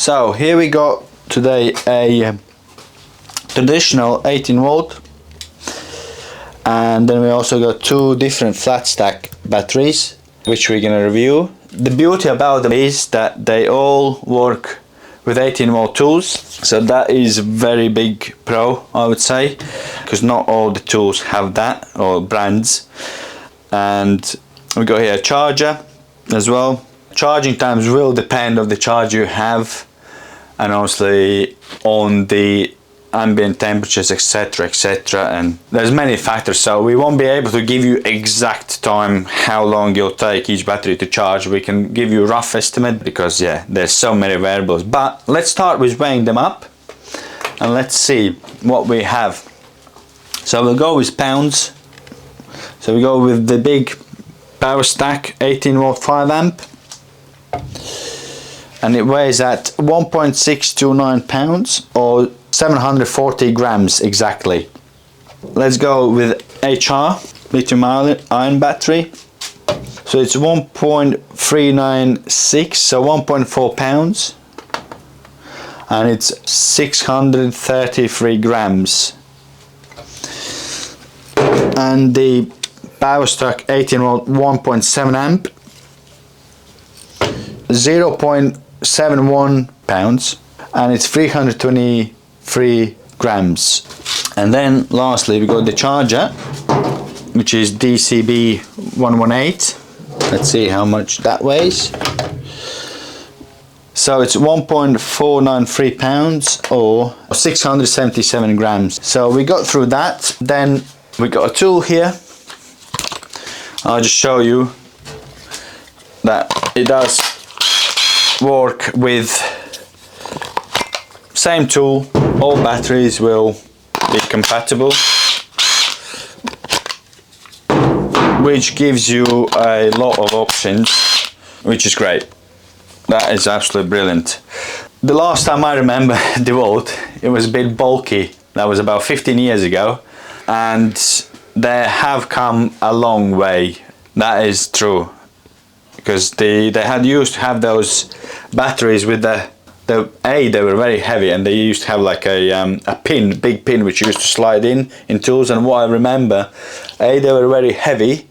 So here we got today a traditional 18 volt, and then we also got two different flat stack batteries which we're gonna review. The beauty about them is that they all work with 18 volt tools, so that is a very big pro, I would say, because not all the tools have that, or brands. And we got here a charger as well. Charging times will depend on the charger you have, and obviously on the ambient temperatures, etc, etc, and there's many factors, so we won't be able to give you exact time how long it'll take each battery to charge. We can give you a rough estimate because yeah, there's so many variables. But let's start with weighing them up and let's see what we have. So we'll go with pounds. So we go with the big PowerStack 18 volt 5 amp, and it weighs at 1.629 pounds or 740 grams exactly. Let's go with HR lithium ion battery. So it's 1.396, so 1.4 pounds, and it's 633 grams. And the PowerStack 18 volt 1.7 amp, 0.71 pounds, and it's 323 grams. And then lastly we got the charger, which is DCB 118. Let's see how much that weighs. So it's 1.493 pounds or 677 grams. So we got through that. Then we got a tool here. I'll just show you that it does work with same tool. All batteries will be compatible, which gives you a lot of options, which is great. That is absolutely brilliant. The last time I remember DeWalt, it was a bit bulky. That was about 15 years ago, and they have come a long way. That is true, because they had used to have those batteries with they were very heavy, and they used to have like a big pin which used to slide in tools. And what I remember, A, they were very heavy,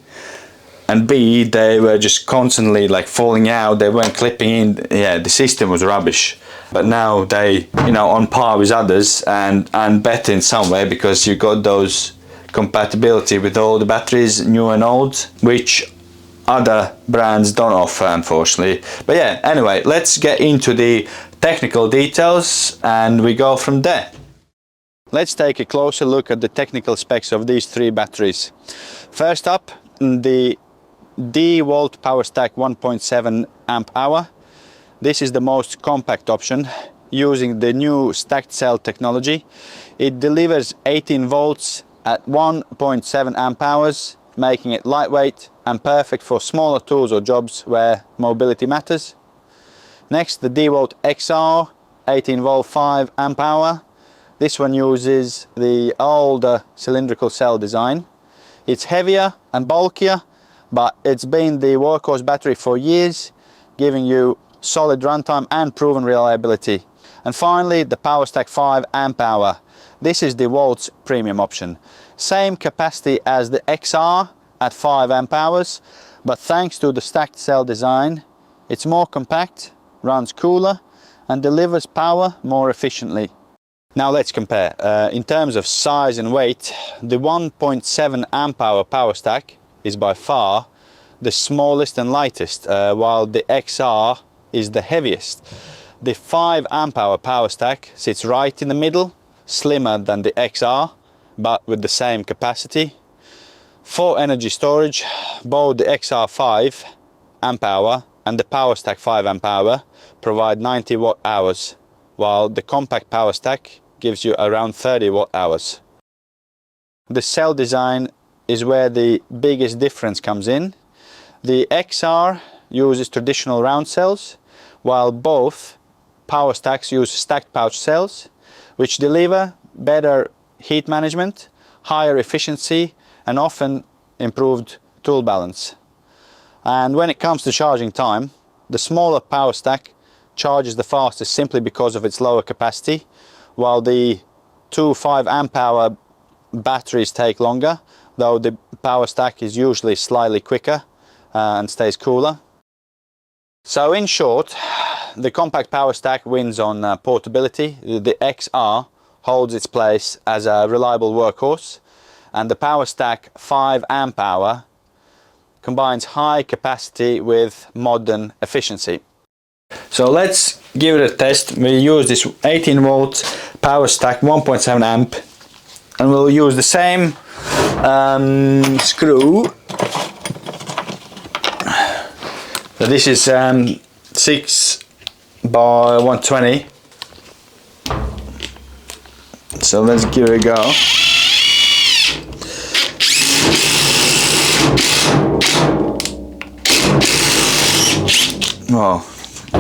and B, they were just constantly like falling out. They weren't clipping in. Yeah, the system was rubbish. But now they, you know, on par with others, and better in some way, because you got those compatibility with all the batteries, new and old, which other brands don't offer, unfortunately. But yeah, anyway, let's get into the technical details and we go from there. Let's take a closer look at the technical specs of these three batteries. First up, the DeWalt PowerStack 1.7 amp hour. This is the most compact option using the new stacked cell technology. It delivers 18 volts at 1.7 amp hours, making it lightweight and perfect for smaller tools or jobs where mobility matters. Next, the DeWalt XR 18 volt 5 amp hour. This one uses the older cylindrical cell design. It's heavier and bulkier, but it's been the workhorse battery for years, giving you solid runtime and proven reliability. And finally, the PowerStack 5 amp hour. This is DeWalt's premium option. Same capacity as the XR at 5 amp hours, but thanks to the stacked cell design, it's more compact, runs cooler, and delivers power more efficiently. Now let's compare. In terms of size and weight, the 1.7 amp hour PowerStack is by far the smallest and lightest, while the XR is the heaviest. The 5 amp hour PowerStack sits right in the middle, slimmer than the XR, but with the same capacity. For energy storage, both the XR 5 amp hour and the PowerStack 5 amp hour provide 90 watt hours, while the compact PowerStack gives you around 30 watt hours. The cell design is where the biggest difference comes in. The XR uses traditional round cells, while both PowerStacks use stacked pouch cells, which deliver better heat management, higher efficiency, and often improved tool balance. And when it comes to charging time, the smaller PowerStack charges the fastest simply because of its lower capacity, while the 2 5 amp hour batteries take longer, though the PowerStack is usually slightly quicker and stays cooler. So in short, the compact PowerStack wins on portability. The XR holds its place as a reliable workhorse, and the PowerStack 5 amp hour combines high capacity with modern efficiency. So let's give it a test. We use this 18 volt PowerStack 1.7 amp, and we'll use the same screw. So this is 6 by 120. So let's give it a go. Well,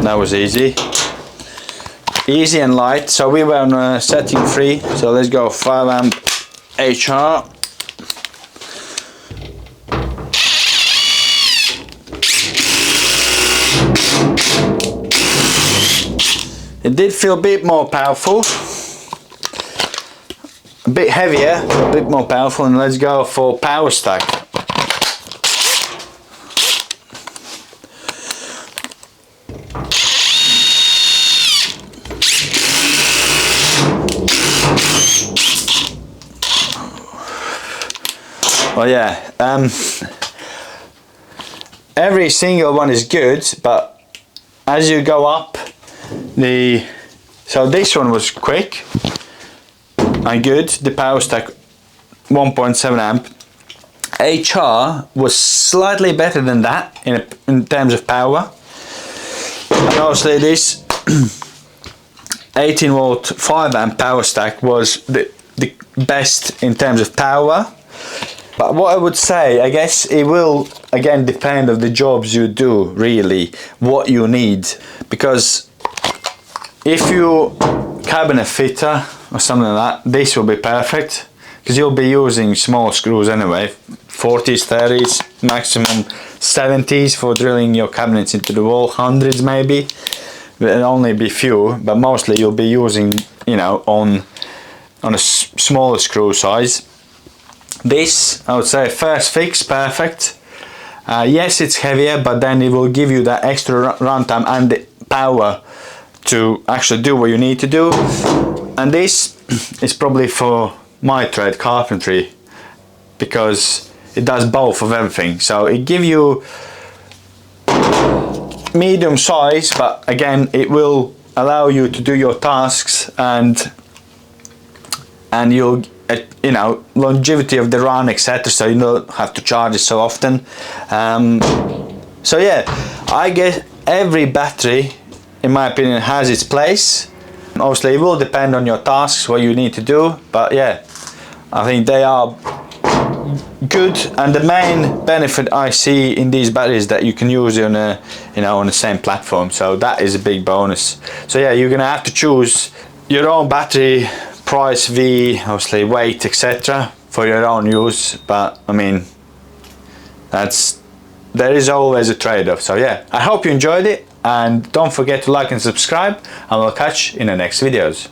that was easy and light. So we were on setting 3, so let's go 5 amp HR. It did feel a bit more powerful, a bit heavier, a bit more powerful, and let's go for PowerStack. Well, yeah, every single one is good, but as you go up, so this one was quick and good, the PowerStack 1.7 amp. HR was slightly better than that in terms of power, and obviously this 18 volt 5 amp PowerStack was the best in terms of power. But what I would say, I guess it will again depend on the jobs you do, really, what you need. Because if you cabinet fitter or something like that, this will be perfect, because you'll be using small screws anyway, 40s, 30s, maximum 70s for drilling your cabinets into the wall, 100s maybe. There'll only be few, but mostly you'll be using, you know, on a smaller screw size. This, I would say, first fix, perfect. Yes, it's heavier, but then it will give you that extra runtime and the power to actually do what you need to do. And this is probably for my trade, carpentry, because it does both of everything. So it gives you medium size, but again, it will allow you to do your tasks, and you'll, you know, longevity of the run, etc., so you don't have to charge it so often. So yeah, I guess every battery, in my opinion, has its place. Obviously it will depend on your tasks, what you need to do, but yeah, I think they are good. And the main benefit I see in these batteries is that you can use it on a, you know, on the same platform, so that is a big bonus. So yeah, you're gonna have to choose your own battery, price, V, obviously weight, etc., for your own use. But I mean, there is always a trade-off. So yeah, I hope you enjoyed it, and don't forget to like and subscribe, and we'll catch you in the next videos.